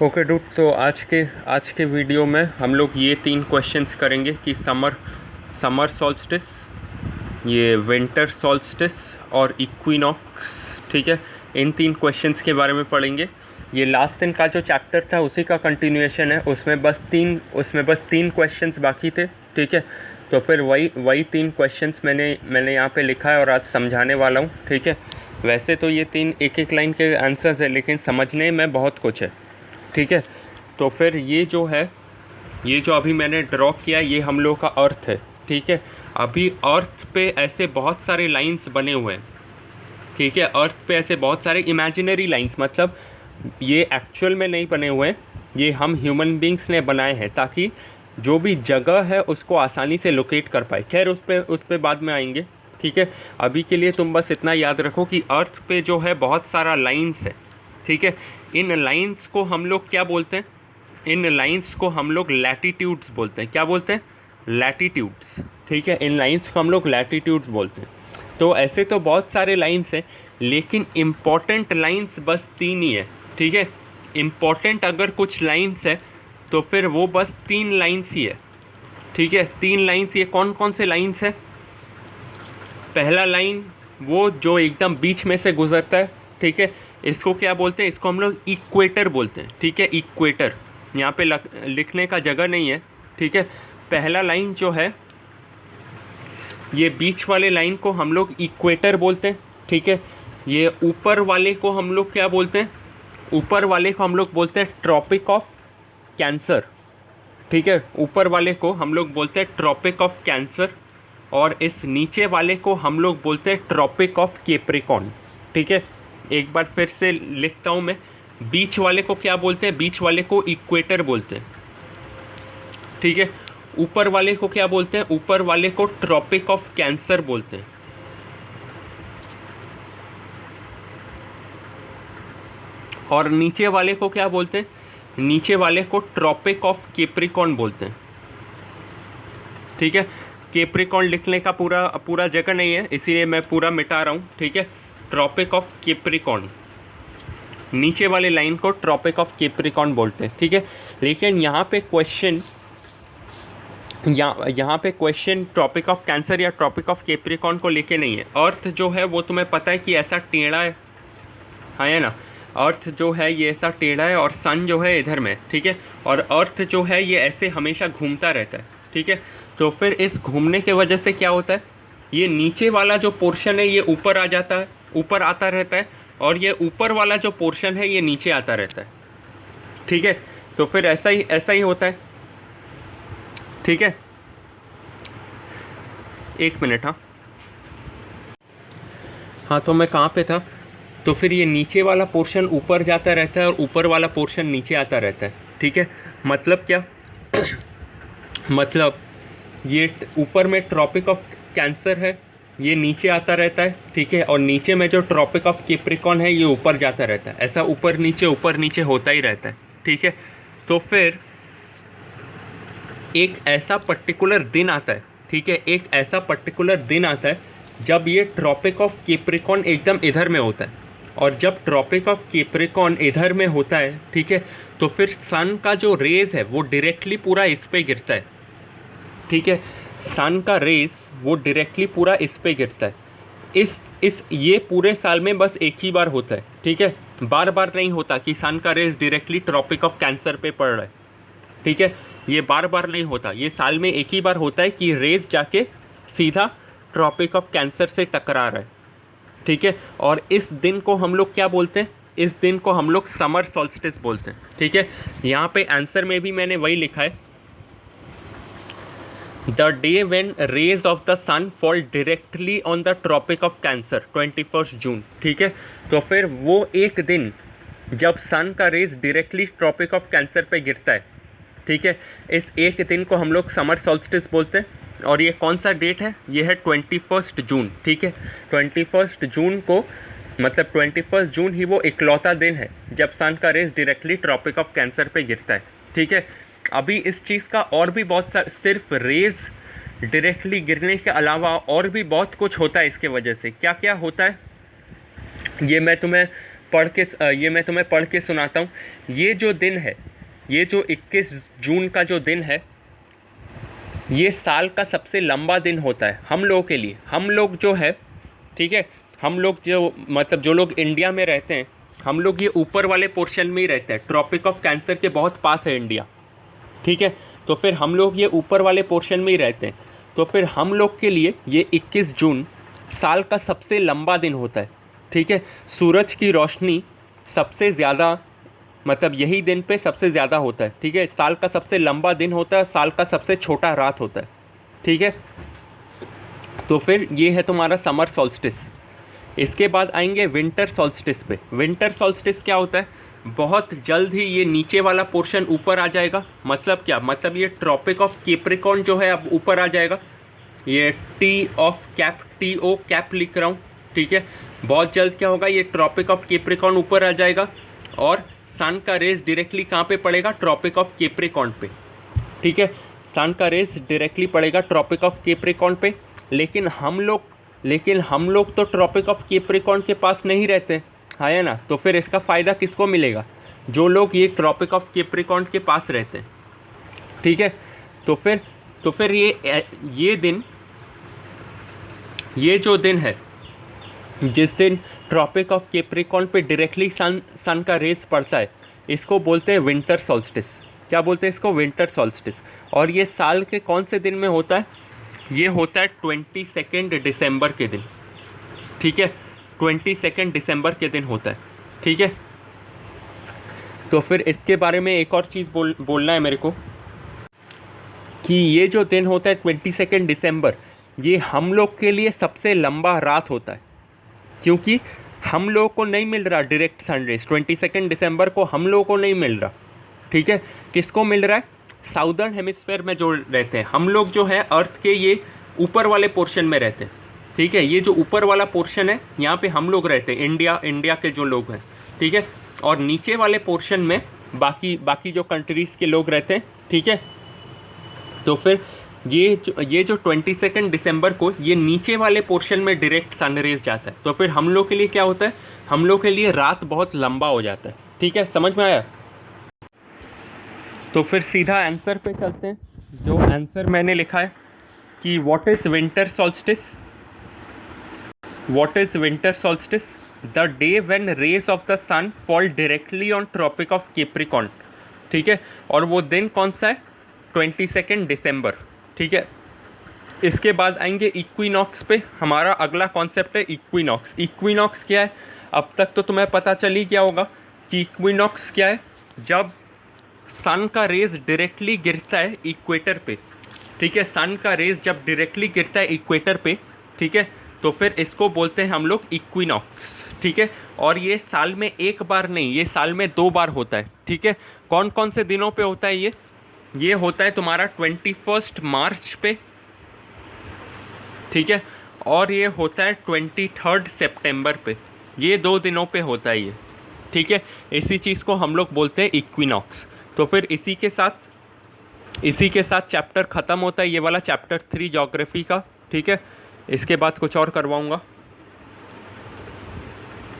Okay dude, तो आज के वीडियो में हम लोग ये 3 क्वेश्चंस करेंगे कि समर सॉल्स्टिस, ये विंटर सॉल्स्टिस और इक्विनॉक्स। ठीक है, इन 3 क्वेश्चंस के बारे में पढ़ेंगे। ये लास्ट दिन का जो चैप्टर था उसी का कंटिन्यूएशन है। उसमें बस तीन क्वेश्चंस बाकी थे। ठीक है, तो फिर वही 3 क्वेश्चंस मैंने यहाँ पे लिखा है और आज समझाने वाला हूँ। ठीक है, वैसे तो ये 3 एक लाइन के आंसर्स है, लेकिन समझने में बहुत कुछ है। ठीक है, तो फिर ये जो अभी मैंने ड्रॉ किया, ये हम लोग का अर्थ है। ठीक है, अभी अर्थ पे ऐसे बहुत सारे लाइंस बने हुए हैं। ठीक है, अर्थ पे ऐसे बहुत सारे इमेजिनरी लाइंस, मतलब ये एक्चुअल में नहीं बने हुए हैं, ये हम ह्यूमन बींग्स ने बनाए हैं ताकि जो भी जगह है उसको आसानी से लोकेट कर पाए। खैर उस पे बाद में आएंगे। ठीक है, अभी के लिए तुम बस इतना याद रखो कि अर्थ पे जो है बहुत सारा लाइंस है। ठीक है, इन लाइंस को हम लोग क्या बोलते हैं? इन लाइंस को हम लोग लैटिट्यूड्स बोलते हैं। क्या बोलते हैं? लैटिट्यूड्स। ठीक है, इन लाइंस को हम लोग लैटिट्यूड्स बोलते हैं। तो ऐसे तो बहुत सारे लाइंस हैं, लेकिन इम्पॉर्टेंट लाइंस बस 3 ही है। ठीक है, इम्पॉर्टेंट अगर कुछ लाइंस है तो फिर वो बस 3 लाइंस ही है। ठीक है, 3 लाइंस। ये कौन कौन से लाइंस है? पहला लाइन वो जो एकदम बीच में से गुजरता है। ठीक है, इसको क्या बोलते हैं? इसको हम लोग इक्वेटर बोलते हैं। ठीक है, इक्वेटर। यहाँ पे लिखने का जगह नहीं है। ठीक है, पहला लाइन जो है, ये बीच वाले लाइन को हम लोग इक्वेटर बोलते हैं। ठीक है, ये ऊपर वाले को हम लोग क्या बोलते हैं? ऊपर वाले को हम लोग बोलते हैं ट्रॉपिक ऑफ कैंसर। ठीक है, ऊपर वाले को हम लोग बोलते हैं ट्रॉपिक ऑफ कैंसर, और इस नीचे वाले को हम लोग बोलते हैं ट्रॉपिक ऑफ कैप्रिकॉर्न। ठीक है, एक बार फिर से लिखता हूँ मैं। बीच वाले को क्या बोलते हैं? बीच वाले को इक्वेटर बोलते हैं। ठीक है, ऊपर वाले को क्या बोलते हैं? ऊपर वाले को ट्रॉपिक ऑफ कैंसर बोलते हैं। और नीचे वाले को क्या बोलते हैं? नीचे वाले को ट्रॉपिक ऑफ कैप्रिकॉर्न बोलते हैं। ठीक है, कैप्रिकॉर्न लिखने का पूरा जगह नहीं है, इसीलिए मैं पूरा मिटा रहा हूँ। ठीक है, ट्रॉपिक ऑफ कैप्रिकॉर्न, नीचे वाले लाइन को ट्रॉपिक ऑफ कैप्रिकॉर्न बोलते हैं। ठीक है, लेकिन यहाँ पे क्वेश्चन ट्रॉपिक ऑफ कैंसर या ट्रॉपिक ऑफ कैप्रिकॉर्न को लेके नहीं है। अर्थ जो है वो तुम्हें पता है कि ऐसा टेढ़ा है, हाँ है ना? अर्थ जो है ये ऐसा टेढ़ा है और सन जो है इधर में। ठीक है, और अर्थ जो है ये ऐसे हमेशा घूमता रहता है। ठीक है, तो फिर इस घूमने के वजह से क्या होता है? ये नीचे वाला जो पोर्शन है ये ऊपर आ जाता है, ऊपर आता रहता है, और ये ऊपर वाला जो पोर्शन है ये नीचे आता रहता है। ठीक है, तो फिर ऐसा ही होता है। ठीक है, एक मिनट। हाँ, तो मैं कहाँ पे था? तो फिर ये नीचे वाला पोर्शन ऊपर जाता रहता है और ऊपर वाला पोर्शन नीचे आता रहता है। ठीक है, मतलब क्या? मतलब ये ऊपर में ट्रॉपिक ऑफ कैंसर है, ये नीचे आता रहता है। ठीक है, और नीचे में जो ट्रॉपिक ऑफ कैप्रिकॉर्न है ये ऊपर जाता रहता है। ऐसा ऊपर नीचे होता ही रहता है। ठीक है, तो फिर एक ऐसा पर्टिकुलर दिन आता है। ठीक है, एक ऐसा पर्टिकुलर दिन आता है जब ये ट्रॉपिक ऑफ कैप्रिकॉर्न एकदम इधर में होता है, और जब ट्रॉपिक ऑफ कैप्रिकॉर्न इधर में होता है, ठीक है, तो फिर सन का जो रेज है वो डायरेक्टली पूरा इस पे गिरता है। ठीक है, सन का रेज वो डायरेक्टली पूरा इस पे गिरता है। ये पूरे साल में बस एक ही बार होता है। ठीक है, बार बार नहीं होता कि सन का rays directly Tropic of Cancer पे पड़ रहा है। ठीक है, ये बार बार नहीं होता, ये साल में एक ही बार होता है कि रेज जाके सीधा ट्रॉपिक ऑफ कैंसर से टकरा रहा है। ठीक है, और इस दिन को हम लोग क्या बोलते हैं? इस दिन को हम लोग समर सॉल्स्टिस बोलते हैं। ठीक है, यहाँ पे आंसर में भी मैंने वही लिखा है, the day when rays of the sun fall directly on the Tropic of Cancer, 21 June. ठीक है, तो फिर वो एक दिन जब सन का rays directly Tropic of Cancer पे गिरता है, ठीक है, इस एक दिन को हम लोग समर सॉल्स्टिस बोलते हैं। और ये कौन सा डेट है? ये है 21 जून। ठीक है, 21 जून को, मतलब 21 जून ही वो इकलौता दिन है जब सन का rays directly Tropic of Cancer पे गिरता है। ठीक है, अभी इस चीज़ का और भी बहुत सारा, सिर्फ रेज डायरेक्टली गिरने के अलावा और भी बहुत कुछ होता है इसके वजह से। क्या क्या होता है ये मैं तुम्हें पढ़ के सुनाता हूँ ये जो दिन है, ये जो 21 जून का जो दिन है, ये साल का सबसे लंबा दिन होता है हम लोगों के लिए। हम लोग जो है, ठीक है, हम लोग जो मतलब जो लोग इंडिया में रहते हैं, हम लोग ये ऊपर वाले पोर्शन में ही रहते हैं। ट्रॉपिक ऑफ कैंसर के बहुत पास है इंडिया, ठीक है। तो फिर हम लोग ये ऊपर वाले पोर्शन में ही रहते हैं। तो फिर हम लोग के लिए ये 21 जून साल का सबसे लंबा दिन होता है, ठीक है। सूरज की रोशनी सबसे ज़्यादा मतलब यही दिन पे सबसे ज़्यादा होता है, ठीक है। साल का सबसे लंबा दिन होता है, साल का सबसे छोटा रात होता है, ठीक है। तो फिर ये है तुम्हारा समर सॉल्स्टिस। इसके बाद आएंगे विंटर सॉल्स्टिस पे। विंटर सॉल्स्टिस क्या होता है? बहुत जल्द ही ये नीचे वाला पोर्शन ऊपर आ जाएगा। मतलब क्या? मतलब ये ट्रॉपिक ऑफ कैप्रिकॉर्न जो है अब ऊपर आ जाएगा। ये TO कैप लिख रहा हूँ, ठीक है। बहुत जल्द क्या होगा, ये ट्रॉपिक ऑफ कैप्रिकॉर्न ऊपर आ जाएगा और सन का रेज डायरेक्टली कहाँ पे पड़ेगा? ट्रॉपिक ऑफ कैप्रिकॉर्न पे, ठीक है। सन का रेज डायरेक्टली पड़ेगा ट्रॉपिक ऑफ कैप्रिकॉर्न पे। लेकिन हम लोग तो ट्रॉपिक ऑफ कैप्रिकॉर्न के पास नहीं रहते, है ना। तो फिर इसका फ़ायदा किसको मिलेगा? जो लोग ये ट्रॉपिक ऑफ कैप्रिकॉर्न के पास रहते हैं, ठीक है। तो फिर ये जो दिन है, जिस दिन ट्रॉपिक ऑफ कैप्रिकॉर्न पे डायरेक्टली सन का रेस पड़ता है, इसको बोलते हैं विंटर सॉल्स्टिस। क्या बोलते हैं इसको? Winter solstice. और ये साल के कौन से दिन में होता है? ये होता है 22 दिसंबर के दिन, ठीक है। 22 दिसंबर के दिन होता है, ठीक है। तो फिर इसके बारे में एक और चीज़ बोलना है मेरे को कि ये जो दिन होता है 22 दिसंबर, ये हम लोग के लिए सबसे लंबा रात होता है, क्योंकि हम लोगों को नहीं मिल रहा डायरेक्ट सनराइज। 22 दिसंबर को हम लोगों को नहीं मिल रहा, ठीक है। किसको मिल रहा है? साउदर्न हेमिस्फेयर में जो रहते हैं हम लोग, जो है अर्थ के ये ऊपर वाले पोर्शन में रहते हैं, ठीक है। ये जो ऊपर वाला पोर्शन है, यहाँ पे हम लोग रहते हैं, इंडिया के जो लोग हैं, ठीक है। और नीचे वाले पोर्शन में बाकी जो कंट्रीज़ के लोग रहते हैं, ठीक है। तो फिर ये जो 22 दिसंबर को ये नीचे वाले पोर्शन में डायरेक्ट सनरेज जाता है। तो फिर हम लोग के लिए क्या होता है? हम लोग के लिए रात बहुत लंबा हो जाता है, ठीक है। समझ में आया? तो फिर सीधा आंसर पे चलते हैं। जो आंसर मैंने लिखा है कि what is winter solstice? What is winter solstice? The day when rays of the sun fall directly on Tropic of Capricorn, ठीक है। और वो दिन कौन सा है? 22 दिसंबर, ठीक है। इसके बाद आएंगे इक्विनॉक्स पे। हमारा अगला कॉन्सेप्ट है इक्विनॉक्स। इक्विनॉक्स क्या है? अब तक तो तुम्हें पता चल ही गया होगा कि इक्विनॉक्स क्या है। जब सन का रेज डायरेक्टली गिरता है इक्वेटर पे, ठीक है। सन का रेज जब डायरेक्टली गिरता है इक्वेटर पे, ठीक है, तो फिर इसको बोलते हैं हम लोग इक्विनॉक्स, ठीक है। और ये साल में एक बार नहीं, ये साल में 2 बार होता है, ठीक है। कौन कौन से दिनों पे होता है ये होता है तुम्हारा 21 मार्च पे, ठीक है। और ये होता है 23 सितंबर पे। ये 2 दिनों पे होता है ये, ठीक है। इसी चीज़ को हम लोग बोलते हैं इक्विनॉक्स। तो फिर इसी के साथ चैप्टर ख़त्म होता है, ये वाला चैप्टर 3 ज्योग्राफी का, ठीक है। इसके बाद कुछ और करवाऊँगा।